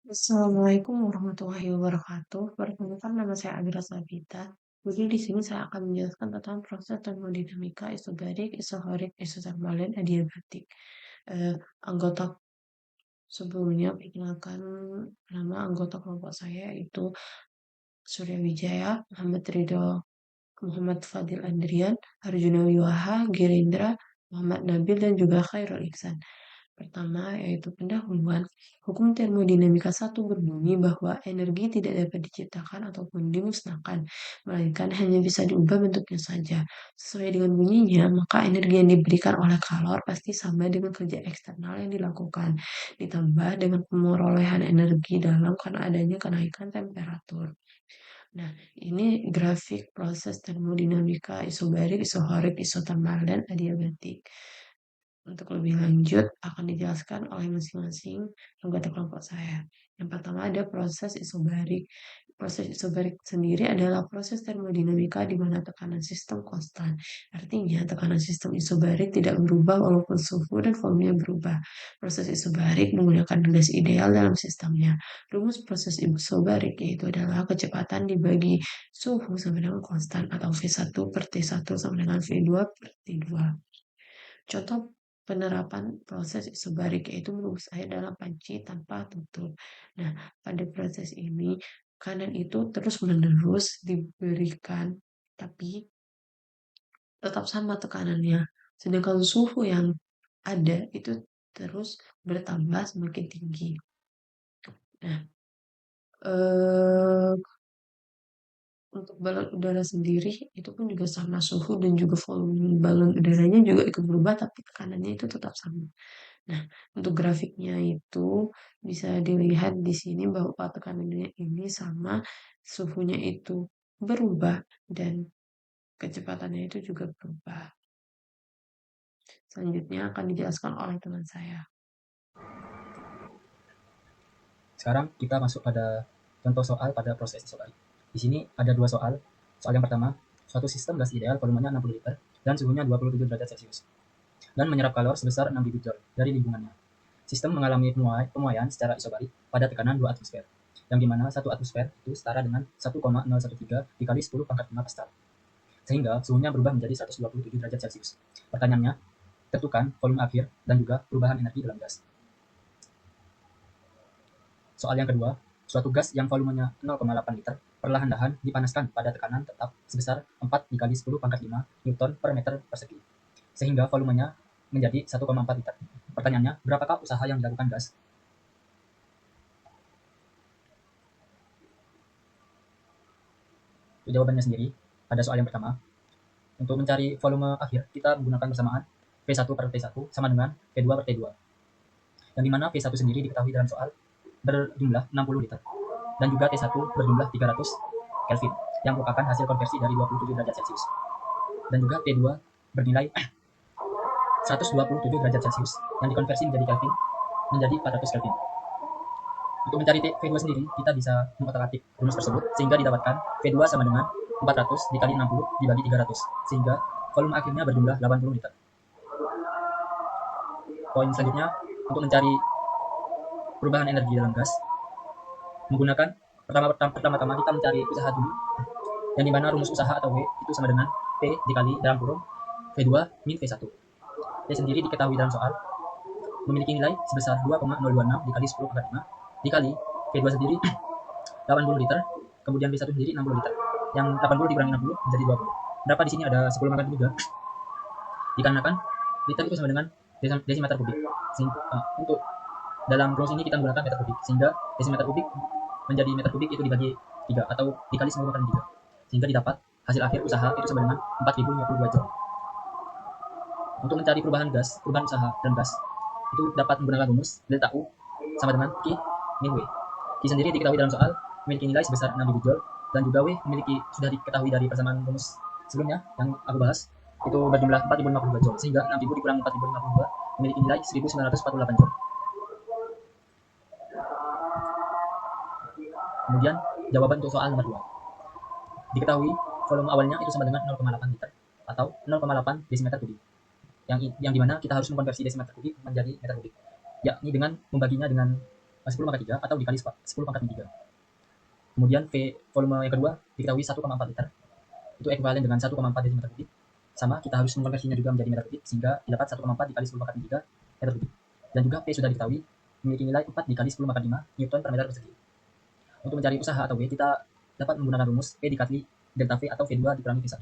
Assalamualaikum warahmatullahi wabarakatuh. Perkenalkan nama saya Agra Sabita. Jadi di sini saya akan menjelaskan tentang proses termodinamika isobarik, isohorik, isotermal, dan adiabatik. Anggota sebelumnya perkenalkan nama anggota kelompok saya yaitu Surya Wijaya, Muhammad Ridho, Muhammad Fadil Andrian, Arjuna Wiwaha, Girindra, Muhammad Nabil, dan juga Khairul Ihsan. Pertama, yaitu pendahuluan. Hukum termodinamika satu berbunyi bahwa energi tidak dapat diciptakan ataupun dimusnahkan, melainkan hanya bisa diubah bentuknya saja. Sesuai dengan bunyinya, maka energi yang diberikan oleh kalor pasti sama dengan kerja eksternal yang dilakukan, ditambah dengan pemerolehan energi dalam karena adanya kenaikan temperatur. Nah, ini grafik proses termodinamika isobarik, isohorik, isotermal, dan adiabatik. Untuk lebih lanjut akan dijelaskan oleh masing-masing anggota kelompok saya. Yang pertama ada proses isobarik. Proses isobarik sendiri adalah proses termodinamika di mana tekanan sistem konstan. Artinya tekanan sistem isobarik tidak berubah walaupun suhu dan volumenya berubah. Proses isobarik menggunakan gas ideal dalam sistemnya. Rumus proses isobarik yaitu adalah kecepatan dibagi suhu sama dengan konstan atau V1 per T1 sama dengan V2 per T2. Contoh penerapan proses isobarik yaitu menembus air dalam panci tanpa tutup. Nah, pada proses ini kanan itu terus-menerus diberikan, tapi tetap sama tekanannya. Sedangkan suhu yang ada itu terus bertambah semakin tinggi. Nah, eh, untuk balon udara sendiri itu pun juga sama suhu dan juga volume balon udaranya juga ikut berubah tapi tekanannya itu tetap sama. Nah, untuk grafiknya itu bisa dilihat di sini bahwa tekanannya ini sama, suhunya itu berubah dan kecepatannya itu juga berubah. Selanjutnya akan dijelaskan oleh teman saya. Sekarang kita masuk pada contoh soal pada proses isobarik. Di sini ada dua soal. Soal yang pertama, suatu sistem gas ideal volumenya 60 liter dan suhunya 27 derajat Celcius dan menyerap kalor sebesar 6.000 joule dari lingkungannya. Sistem mengalami pemuaian secara isobarik pada tekanan 2 atmosfer, yang dimana 1 atmosfer itu setara dengan 1,013 dikali 10 pangkat 5 Pascal, sehingga suhunya berubah menjadi 127 derajat Celcius. Pertanyaannya, tentukan volume akhir dan juga perubahan energi dalam gas. Soal yang kedua, suatu gas yang volumenya 0,8 liter perlahan-lahan dipanaskan pada tekanan tetap sebesar 4 dikali 10 pangkat 5 Newton per meter persegi, sehingga volumenya menjadi 1,4 liter. Pertanyaannya, berapakah usaha yang dilakukan gas? Untuk jawabannya sendiri, pada soal yang pertama, untuk mencari volume akhir, kita menggunakan persamaan V1 per T1 sama dengan V2 per T2. Yang dimana V1 sendiri diketahui dalam soal berjumlah 60 liter dan juga T1 berjumlah 300 Kelvin yang merupakan hasil konversi dari 27 derajat Celcius. Dan juga T2 bernilai 127 derajat Celcius yang dikonversi menjadi Kelvin menjadi 400 Kelvin. Untuk mencari V2 sendiri, kita bisa mengotak-atik rumus tersebut sehingga didapatkan V2 sama dengan 400 dikali 60 dibagi 300 sehingga volume akhirnya berjumlah 80 liter. Poin selanjutnya, untuk mencari perubahan energi dalam gas, menggunakan pertama-tama kita mencari usaha dulu, yang dimana rumus usaha atau W itu sama dengan P dikali dalam kurung V2 min V1. P sendiri diketahui dalam soal memiliki nilai sebesar 2,026 dikali 10 pangkat 5 dikali V2 sendiri 80 liter, kemudian V1 sendiri 60 liter. Yang 80 dikurangi 60 menjadi 20. Berapa di sini ada 10 pangkat juga. Dikarenakan liter itu sama dengan desimeter kubik. Untuk dalam rumus ini kita menggunakan meter kubik, sehingga desimeter kubik menjadi meter kubik itu dibagi 3 atau dikali 10 kali 3, sehingga didapat hasil akhir usaha itu sama dengan 4052 joule. Untuk mencari perubahan usaha dan gas itu dapat menggunakan rumus delta U sama dengan Q min W. Q sendiri diketahui dalam soal memiliki nilai sebesar 6.000 joule dan juga W sudah diketahui dari persamaan rumus sebelumnya yang aku bahas itu berjumlah 4052 joule, sehingga 6.000 dikurangi 4052 memiliki nilai 1948 joule. Kemudian jawaban untuk soal nomor 2. Diketahui volume awalnya itu sama dengan 0,8 liter atau 0,8 desimeter kubik. Yang dimana kita harus mengkonversi desimeter kubik menjadi meter kubik, yakni dengan membaginya dengan 10 pangkat 3 atau dikali 10 pangkat 3. Kemudian V volume yang kedua diketahui 1,4 liter, itu ekuivalen dengan 1,4 desimeter kubik. Sama, kita harus mengkonversinya juga menjadi meter kubik, sehingga didapat 1,4 dikali 10 pangkat 3 meter kubik. Dan juga P sudah diketahui memiliki nilai 4 dikali 10 pangkat 5 Newton per meter persegi. Untuk mencari usaha atau W, kita dapat menggunakan rumus P dikali delta V atau V2 dikurangi V1.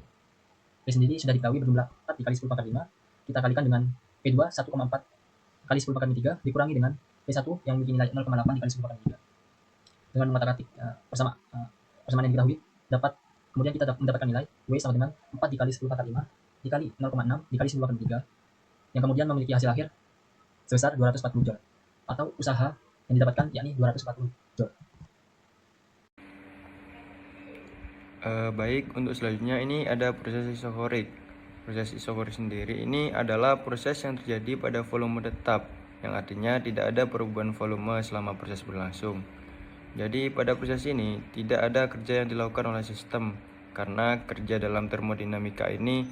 V sendiri sudah diketahui berjumlah 4 dikali 10 pangkat 5, kita kalikan dengan V2 1,4 kali 10 pangkat 3 dikurangi dengan V1 yang memiliki nilai 0,8 dikali 10 pangkat 3. Dengan mengotak-atik persamaan yang diketahui, kemudian kita mendapatkan nilai W sama dengan 4 dikali 10 pangkat 5 dikali 0,6 dikali 10 pangkat 3, yang kemudian memiliki hasil akhir sebesar 240 joule, atau usaha yang didapatkan yakni 240 joule. Baik, untuk selanjutnya ini ada proses isokorik. Proses isokorik sendiri ini adalah proses yang terjadi pada volume tetap, yang artinya tidak ada perubahan volume selama proses berlangsung. Jadi pada proses ini tidak ada kerja yang dilakukan oleh sistem, karena kerja dalam termodinamika ini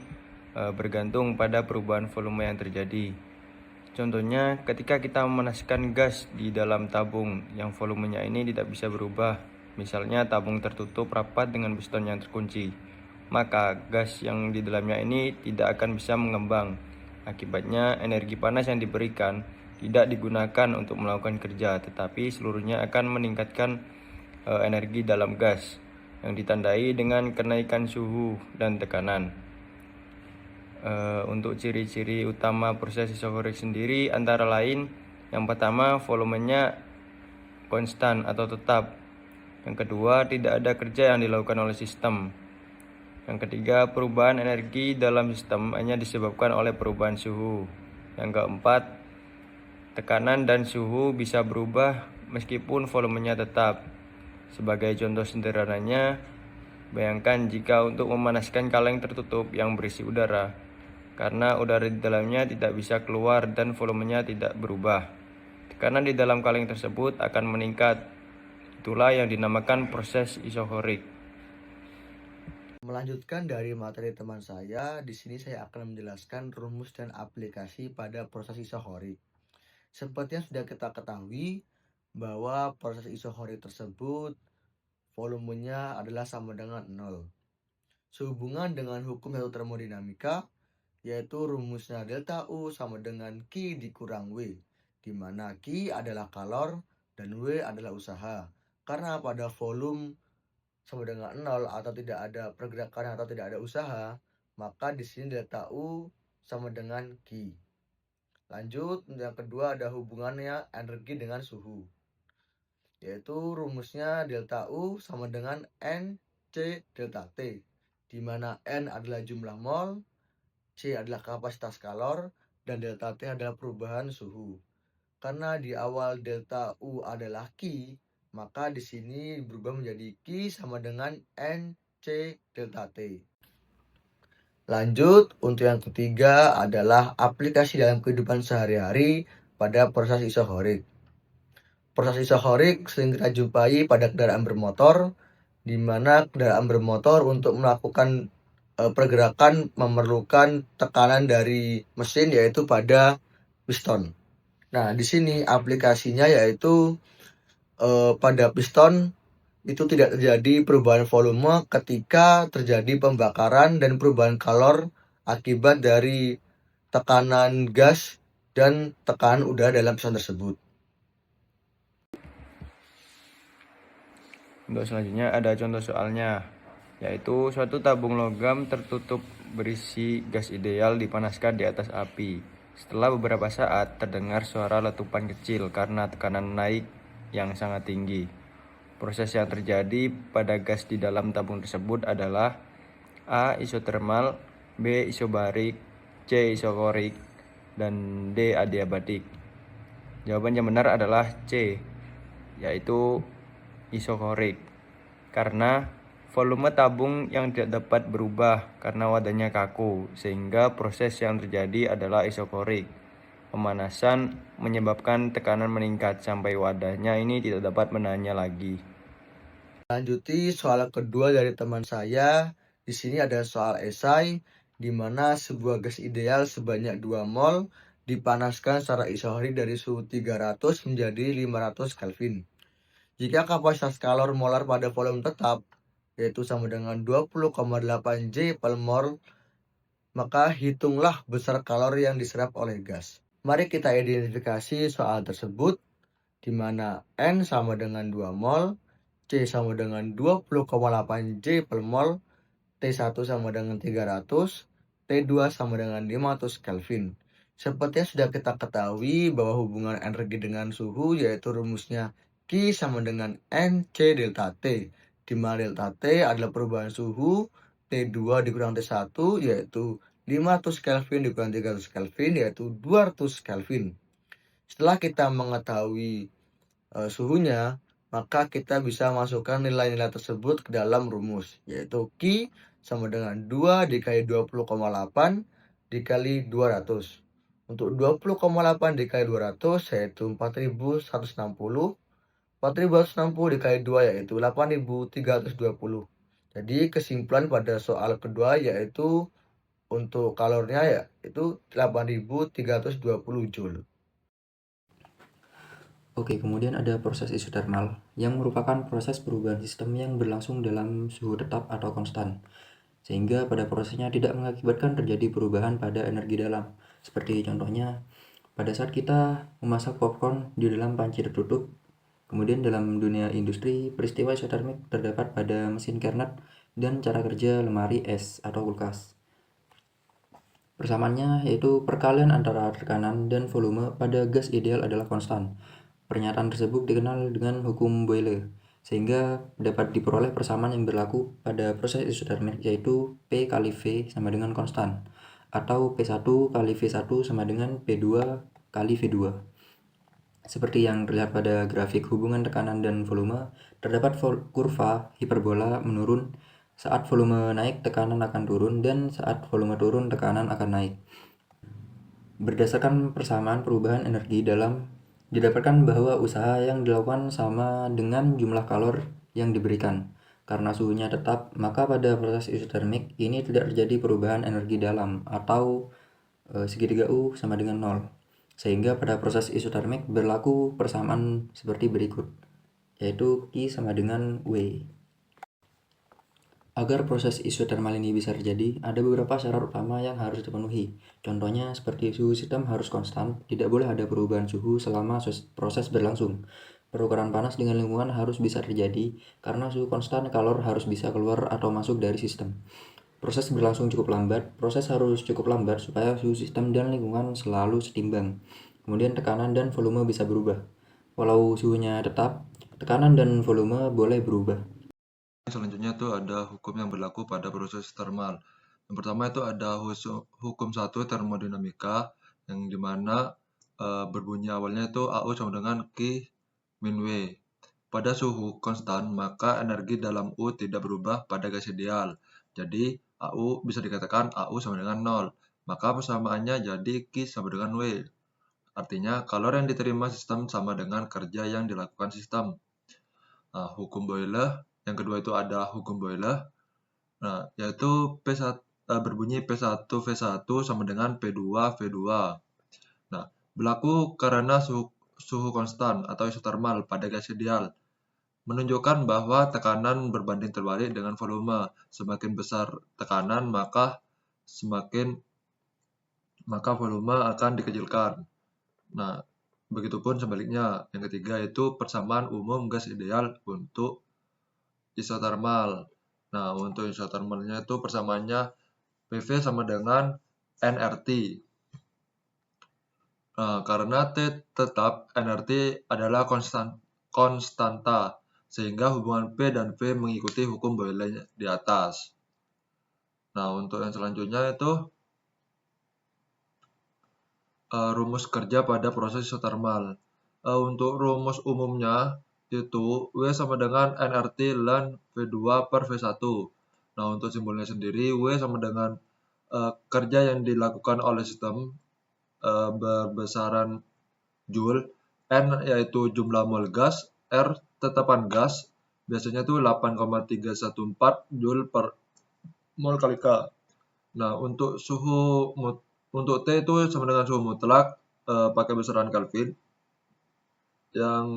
bergantung pada perubahan volume yang terjadi. Contohnya ketika kita memanaskan gas di dalam tabung yang volumenya ini tidak bisa berubah, misalnya tabung tertutup rapat dengan piston yang terkunci, maka gas yang di dalamnya ini tidak akan bisa mengembang. Akibatnya energi panas yang diberikan tidak digunakan untuk melakukan kerja, tetapi seluruhnya akan meningkatkan energi dalam gas yang ditandai dengan kenaikan suhu dan tekanan. Untuk ciri-ciri utama proses isokorik sendiri antara lain, yang pertama volumenya konstan atau tetap. Yang kedua, tidak ada kerja yang dilakukan oleh sistem. Yang ketiga, perubahan energi dalam sistem hanya disebabkan oleh perubahan suhu. Yang keempat, tekanan dan suhu bisa berubah meskipun volumenya tetap. Sebagai contoh sederhananya, bayangkan jika untuk memanaskan kaleng tertutup yang berisi udara, karena udara di dalamnya tidak bisa keluar dan volumenya tidak berubah, tekanan di dalam kaleng tersebut akan meningkat. Itulah yang dinamakan proses isokorik. Melanjutkan dari materi teman saya, di sini saya akan menjelaskan rumus dan aplikasi pada proses isokorik. Seperti yang sudah kita ketahui bahwa proses isokorik tersebut volumenya adalah sama dengan 0. Sehubungan dengan hukum satu termodinamika, yaitu rumusnya delta U sama dengan Q dikurang W, di mana Q adalah kalor dan W adalah usaha. Karena pada volume sama dengan 0 atau tidak ada pergerakan atau tidak ada usaha, maka di sini delta U sama dengan Q. Lanjut, yang kedua ada hubungannya energi dengan suhu, yaitu rumusnya delta U sama dengan NC delta T, di mana N adalah jumlah mol, C adalah kapasitas kalor, dan delta T adalah perubahan suhu. Karena di awal delta U adalah Q, maka di sini berubah menjadi Q sama dengan NC delta T. Lanjut, untuk yang ketiga adalah aplikasi dalam kehidupan sehari-hari pada proses isokorik. Proses isokorik sering kita jumpai pada kendaraan bermotor, di mana kendaraan bermotor untuk melakukan pergerakan memerlukan tekanan dari mesin, yaitu pada piston. Nah, di sini aplikasinya yaitu pada piston itu tidak terjadi perubahan volume ketika terjadi pembakaran dan perubahan kalor akibat dari tekanan gas dan tekanan udara dalam piston tersebut. Untuk selanjutnya ada contoh soalnya, yaitu suatu tabung logam tertutup berisi gas ideal dipanaskan di atas api. Setelah beberapa saat terdengar suara letupan kecil karena tekanan naik yang sangat tinggi. Proses yang terjadi pada gas di dalam tabung tersebut adalah A. Isotermal, B. Isobarik, C. Isokorik, dan D. Adiabatik. Jawaban yang benar adalah C, yaitu isokorik, karena volume tabung yang tidak dapat berubah karena wadahnya kaku, sehingga proses yang terjadi adalah isokorik. Pemanasan menyebabkan tekanan meningkat sampai wadahnya ini tidak dapat menahannya lagi. Lanjuti soal kedua dari teman saya. Di sini ada soal esai di mana sebuah gas ideal sebanyak 2 mol dipanaskan secara isohorik dari suhu 300 menjadi 500 Kelvin. Jika kapasitas kalor molar pada volume tetap, yaitu sama dengan 20,8 J per mol, maka hitunglah besar kalori yang diserap oleh gas. Mari kita identifikasi soal tersebut, di mana N sama dengan 2 mol, C sama dengan 20,8 J per mol, T1 sama dengan 300, T2 sama dengan 500 Kelvin. Seperti yang sudah kita ketahui bahwa hubungan energi dengan suhu yaitu rumusnya Q sama dengan NC delta T, di mana delta T adalah perubahan suhu, T2 dikurang T1 yaitu 500 Kelvin dikurang 300 Kelvin yaitu 200 Kelvin. Setelah kita mengetahui suhunya, maka kita bisa masukkan nilai-nilai tersebut ke dalam rumus, yaitu Q sama dengan 2 dikali 20,8 dikali 200. Untuk 20,8 dikali 200 yaitu 4160. 4160 dikali 2 yaitu 8320. Jadi kesimpulan pada soal kedua yaitu untuk kalornya yaitu 8320 Joule. Oke, kemudian ada proses isotermal, yang merupakan proses perubahan sistem yang berlangsung dalam suhu tetap atau konstan, sehingga pada prosesnya tidak mengakibatkan terjadi perubahan pada energi dalam. Seperti contohnya, pada saat kita memasak popcorn di dalam panci tertutup, kemudian dalam dunia industri, peristiwa isotermik terdapat pada mesin Carnot dan cara kerja lemari es atau kulkas. Persamaannya yaitu perkalian antara tekanan dan volume pada gas ideal adalah konstan. Pernyataan tersebut dikenal dengan hukum Boyle, sehingga dapat diperoleh persamaan yang berlaku pada proses isotermik yaitu P kali V sama dengan konstan, atau P1 kali V1 sama dengan P2 kali V2. Seperti yang terlihat pada grafik hubungan tekanan dan volume, terdapat kurva hiperbola menurun. Saat volume naik, tekanan akan turun, dan saat volume turun, tekanan akan naik. Berdasarkan persamaan perubahan energi dalam, didapatkan bahwa usaha yang dilakukan sama dengan jumlah kalor yang diberikan. Karena suhunya tetap, maka pada proses isotermik ini tidak terjadi perubahan energi dalam atau segitiga U sama dengan 0. Sehingga pada proses isotermik berlaku persamaan seperti berikut, yaitu Q sama dengan W. Agar proses isotermal ini bisa terjadi, ada beberapa syarat utama yang harus dipenuhi. Contohnya seperti suhu sistem harus konstan, tidak boleh ada perubahan suhu selama proses berlangsung. Perubahan panas dengan lingkungan harus bisa terjadi, karena suhu konstan kalor harus bisa keluar atau masuk dari sistem. Proses berlangsung cukup lambat, proses harus cukup lambat supaya suhu sistem dan lingkungan selalu setimbang. Kemudian tekanan dan volume bisa berubah. Walau suhunya tetap, tekanan dan volume boleh berubah. Selanjutnya itu ada hukum yang berlaku pada proses termal. Yang pertama itu ada hukum 1 termodinamika, yang dimana berbunyi awalnya itu AU sama dengan Q min W. Pada suhu konstan, maka energi dalam U tidak berubah pada gas ideal. Jadi AU bisa dikatakan AU sama dengan 0. Maka persamaannya jadi Q sama dengan W. Artinya kalor yang diterima sistem sama dengan kerja yang dilakukan sistem. Nah, hukum Boyle yang kedua itu ada hukum Boyle, nah, yaitu berbunyi P1 V1 sama dengan P2 V2. Nah, berlaku karena suhu konstan atau isotermal pada gas ideal, menunjukkan bahwa tekanan berbanding terbalik dengan volume. Semakin besar tekanan, maka volume akan dikecilkan. Nah, begitupun sebaliknya. Yang ketiga itu persamaan umum gas ideal untuk isotermal. Nah, untuk isotermalnya itu persamaannya PV sama dengan nRT. Nah, karena T tetap, nRT adalah konstanta, sehingga hubungan P dan V mengikuti hukum Boyle di atas. Nah, untuk yang selanjutnya itu rumus kerja pada proses isotermal. Untuk rumus umumnya itu W sama dengan nRT ln V2 per V1. Nah, untuk simbolnya sendiri, W sama dengan kerja yang dilakukan oleh sistem berbesaran Joule, N yaitu jumlah mol gas, R tetapan gas, biasanya itu 8,314 Joule per mol kali K. Nah, untuk suhu Untuk T itu sama dengan suhu mutlak pakai besaran Kelvin. Yang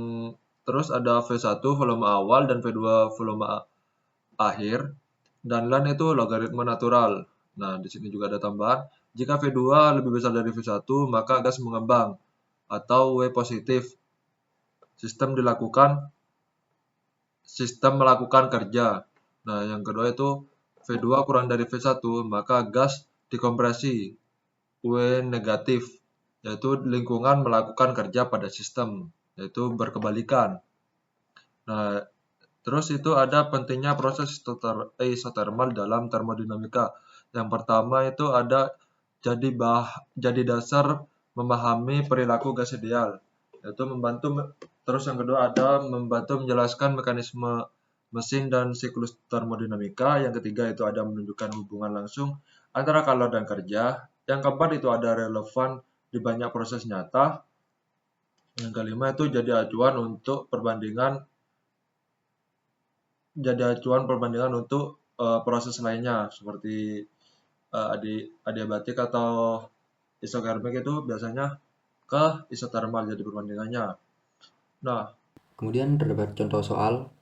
terus ada V1 volume awal dan V2 volume akhir. Dan LAN itu logaritma natural. Nah, di sini juga ada tambahan. Jika V2 lebih besar dari V1, maka gas mengembang atau W positif. Sistem melakukan kerja. Nah, yang kedua itu V2 kurang dari V1, maka gas dikompresi. W negatif, yaitu lingkungan melakukan kerja pada sistem, yaitu berkebalikan. Nah, terus itu ada pentingnya proses isothermal dalam termodinamika. Yang pertama itu ada jadi dasar memahami perilaku gas ideal, yaitu terus yang kedua ada membantu menjelaskan mekanisme mesin dan siklus termodinamika. Yang ketiga itu ada menunjukkan hubungan langsung antara kalor dan kerja. Yang keempat itu ada relevan di banyak proses nyata. Yang kelima itu jadi acuan perbandingan untuk proses lainnya seperti adiabatik atau isotermik itu biasanya ke isothermal jadi perbandingannya. Nah, Kemudian terdapat contoh soal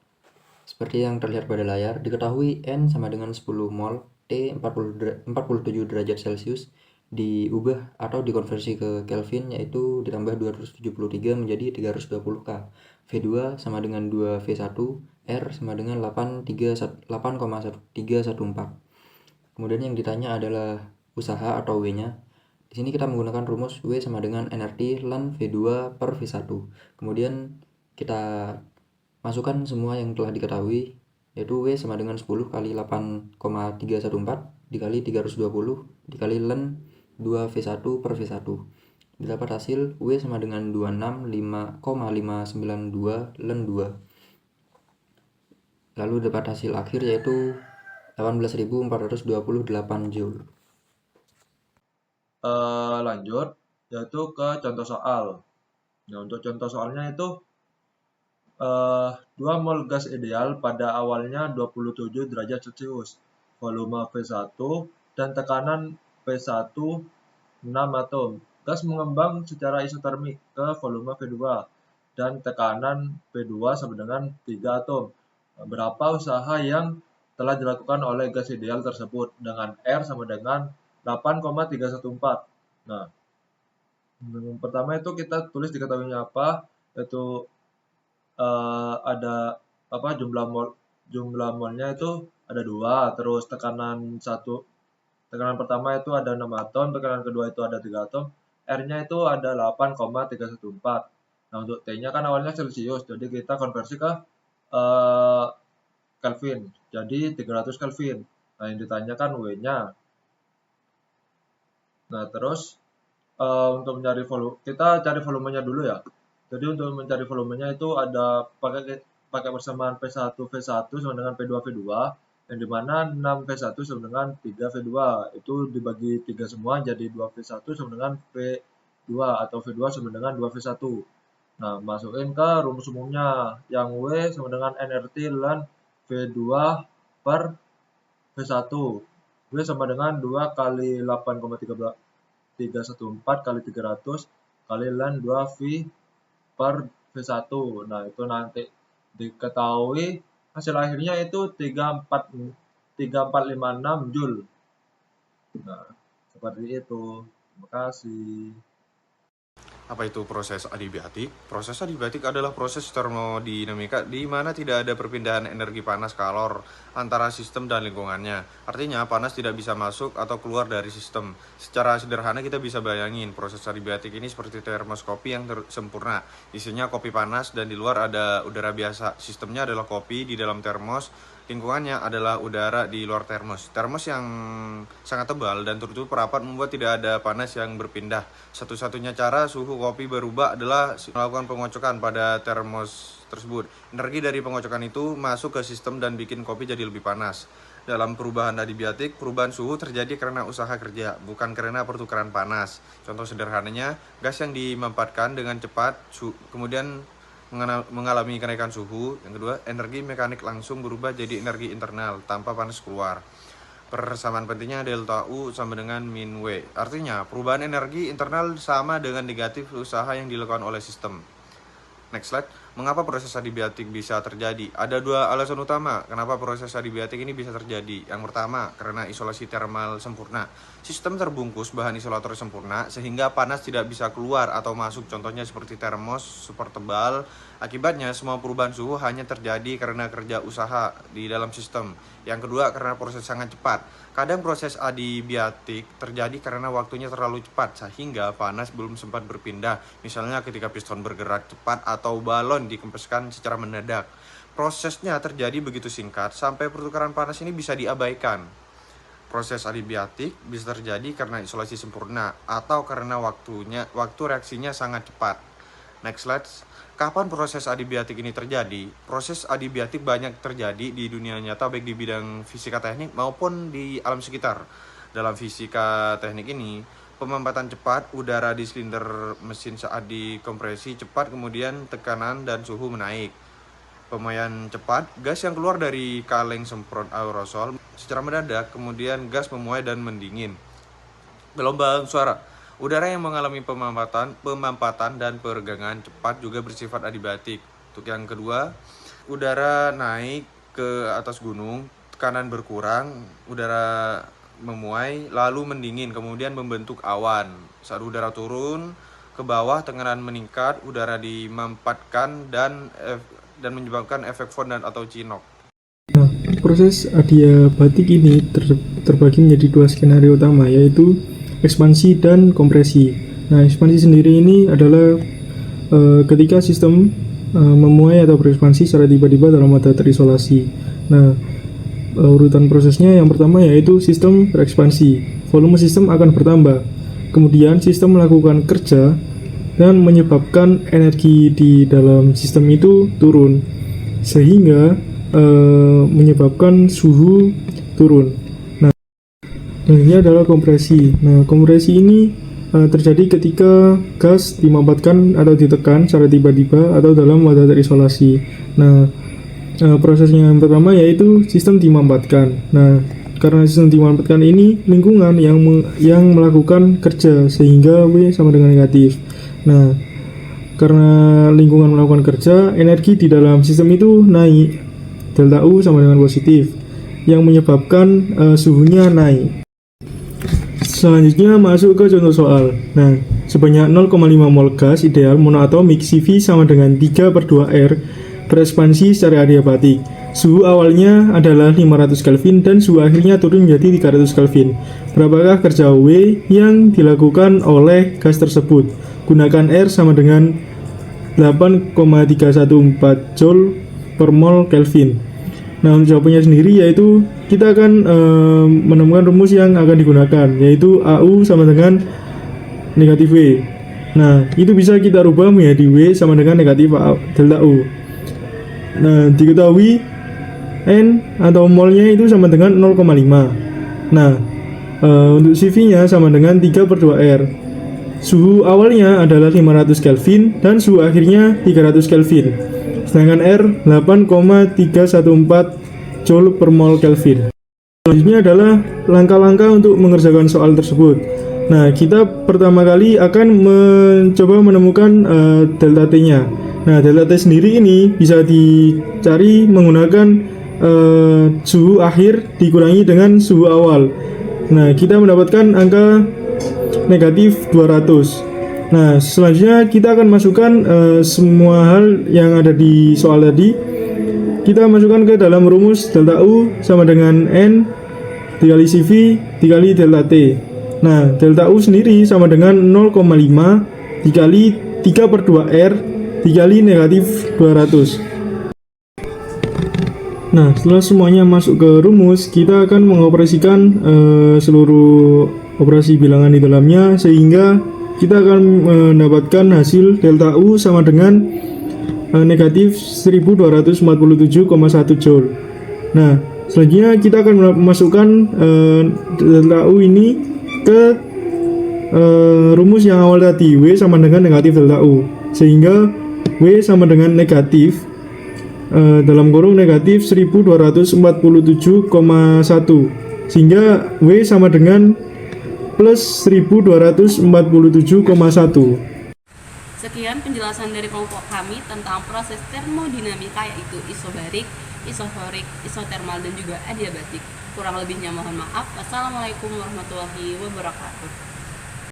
seperti yang terlihat pada layar. Diketahui N sama dengan 10 mol, T 47 derajat Celcius, diubah atau dikonversi ke Kelvin, yaitu ditambah 273 menjadi 320 K. V2 sama dengan 2 V1, R sama dengan 8,1314. Kemudian yang ditanya adalah usaha atau W-nya. Di sini kita menggunakan rumus W sama dengan nRT ln V2 per V1. Kemudian kita masukkan semua yang telah diketahui, yaitu W sama dengan 10 kali 8,314 dikali 320 dikali ln 2V1 per V1. Didapat hasil W sama dengan 265,592 ln 2. Lalu dapat hasil akhir yaitu 18.428 Joule. Lanjut, yaitu ke contoh soal. Nah, untuk contoh soalnya itu 2 mol gas ideal pada awalnya 27 derajat Celcius, volume V1 dan tekanan P1 6 atom. Gas mengembang secara isotermik ke volume V2 dan tekanan P2 sama dengan 3 atom. Berapa usaha yang telah dilakukan oleh gas ideal tersebut dengan R sama dengan 8,314. Nah, yang pertama itu kita tulis diketahuinya apa, yaitu ada jumlah molnya itu ada 2, terus tekanan pertama itu ada 6 atom, tekanan kedua itu ada 3 atom, R-nya itu ada 8,314. Nah, untuk T-nya kan awalnya Celcius, jadi kita konversi ke Kelvin, jadi 300 Kelvin. Nah, yang ditanyakan W-nya. Nah, terus untuk mencari volume, kita cari volumenya dulu ya. Jadi untuk mencari volumenya itu ada pakai persamaan P1 V1 sama dengan P2 V2, yang dimana 6 V1 sama dengan 3 V2. Itu dibagi 3 semua jadi 2 V1 sama dengan V2 atau V2 sama dengan 2 V1. Nah, masukin ke rumus umumnya yang W sama dengan nRT ln V2 per V1. W sama dengan 2 kali 8,314 kali 300 kali ln 2V per V1. Nah, itu nanti diketahui hasil akhirnya itu 3456 Joule. Nah, seperti itu. Terima kasih. Apa itu proses adiabatik? Proses adiabatik adalah proses termodinamika di mana tidak ada perpindahan energi panas kalor antara sistem dan lingkungannya. Artinya panas tidak bisa masuk atau keluar dari sistem. Secara sederhana kita bisa bayangin proses adiabatik ini seperti termoskopi yang sempurna. Isinya kopi panas dan di luar ada udara biasa. Sistemnya adalah kopi di dalam termos, lingkungannya adalah udara di luar termos. Termos yang sangat tebal dan tertutup rapat membuat tidak ada panas yang berpindah. Satu-satunya cara suhu kopi berubah adalah melakukan pengocokan pada termos tersebut. Energi dari pengocokan itu masuk ke sistem dan bikin kopi jadi lebih panas. Dalam perubahan adiabatik, perubahan suhu terjadi karena usaha kerja, bukan karena pertukaran panas. Contoh sederhananya, gas yang dimanfaatkan dengan cepat, kemudian mengalami kenaikan suhu. Yang kedua, energi mekanik langsung berubah jadi energi internal tanpa panas keluar. Persamaan pentingnya delta U sama dengan min W. Artinya, perubahan energi internal sama dengan negatif usaha yang dilakukan oleh sistem. Next slide. Mengapa proses adiabatik bisa terjadi? Ada dua alasan utama kenapa proses adiabatik ini bisa terjadi. Yang pertama, karena isolasi termal sempurna. Sistem terbungkus bahan isolator sempurna sehingga panas tidak bisa keluar atau masuk. Contohnya seperti termos super tebal. Akibatnya semua perubahan suhu hanya terjadi karena kerja usaha di dalam sistem. Yang kedua, karena proses sangat cepat. Kadang proses adiabatik terjadi karena waktunya terlalu cepat sehingga panas belum sempat berpindah. Misalnya ketika piston bergerak cepat atau balon dikempeskan secara mendadak. Prosesnya terjadi begitu singkat sampai pertukaran panas ini bisa diabaikan. Proses adiabatik bisa terjadi karena isolasi sempurna atau karena waktu reaksinya sangat cepat. Next slide. Kapan proses adiabatik ini terjadi? Proses adiabatik banyak terjadi di dunia nyata baik di bidang fisika teknik maupun di alam sekitar. Dalam fisika teknik ini, pemampatan cepat udara di silinder mesin saat dikompresi cepat, kemudian tekanan dan suhu menaik. Pemuaian cepat, gas yang keluar dari kaleng semprot aerosol secara mendadak, kemudian gas memuai dan mendingin. Gelombang suara. Udara yang mengalami pemampatan dan peregangan cepat juga bersifat adiabatik. Untuk yang kedua, udara naik ke atas gunung, tekanan berkurang, udara memuai, lalu mendingin, kemudian membentuk awan. Saat udara turun ke bawah, tekanan meningkat, udara dimampatkan dan menyebabkan efek fond atau cinok. Nah, proses adiabatik ini terbagi menjadi dua skenario utama, yaitu ekspansi dan kompresi. Nah, ekspansi sendiri ini adalah ketika sistem memuai atau berekspansi secara tiba-tiba dalam wadah terisolasi. Nah, urutan prosesnya yang pertama yaitu sistem berekspansi. Volume sistem akan bertambah. Kemudian sistem melakukan kerja dan menyebabkan energi di dalam sistem itu turun, sehingga menyebabkan suhu turun. Ini adalah kompresi. Nah, kompresi ini terjadi ketika gas dimampatkan atau ditekan secara tiba-tiba atau dalam wadah terisolasi. Nah, prosesnya yang pertama yaitu sistem dimampatkan. Nah, karena sistem dimampatkan ini lingkungan yang melakukan kerja sehingga W sama dengan negatif. Nah, karena lingkungan melakukan kerja, energi di dalam sistem itu naik. Delta U sama dengan positif yang menyebabkan suhunya naik. Selanjutnya masuk ke contoh soal. Nah, sebanyak 0,5 mol gas ideal monoatomik CV sama dengan 3/2R berekspansi secara adiabatik. Suhu awalnya adalah 500 Kelvin dan suhu akhirnya turun menjadi 300 Kelvin. Berapakah kerja W yang dilakukan oleh gas tersebut? Gunakan R sama dengan 8,314 Joule per mol Kelvin. Nah, untuk jawabannya sendiri yaitu kita akan menemukan rumus yang akan digunakan, yaitu AU sama dengan negatif W. Nah, itu bisa kita rubah menjadi W sama dengan negatif delta U. Nah, diketahui N atau molnya itu sama dengan 0,5. Nah, untuk CV-nya sama dengan 3/2R. Suhu awalnya adalah 500 Kelvin dan suhu akhirnya 300 Kelvin. Sedangkan R 8,314 Joule per mol Kelvin. Selanjutnya adalah langkah-langkah untuk mengerjakan soal tersebut. Nah, kita pertama kali akan mencoba menemukan delta T-nya. Nah, delta T sendiri ini bisa dicari menggunakan suhu akhir dikurangi dengan suhu awal. Nah, kita mendapatkan angka negatif 200. Nah, selanjutnya kita akan masukkan semua hal yang ada di soal tadi. Kita masukkan ke dalam rumus delta U sama dengan N dikali CV dikali delta T. Nah, delta U sendiri sama dengan 0,5 dikali 3/2R dikali negatif 200. Nah, setelah semuanya masuk ke rumus, kita akan mengoperasikan seluruh operasi bilangan di dalamnya, sehingga kita akan mendapatkan hasil delta U sama dengan negatif 1247,1 Joule. Nah, selanjutnya kita akan memasukkan delta U ini ke rumus yang awal tadi, W sama dengan negatif delta U, sehingga W sama dengan negatif dalam kurung negatif 1247,1 sehingga W sama dengan plus 1247,1. Sekian penjelasan dari kelompok kami tentang proses termodinamika, yaitu isobarik, isohorik, isotermal, dan juga adiabatik. Kurang lebihnya mohon maaf. Wassalamualaikum warahmatullahi wabarakatuh.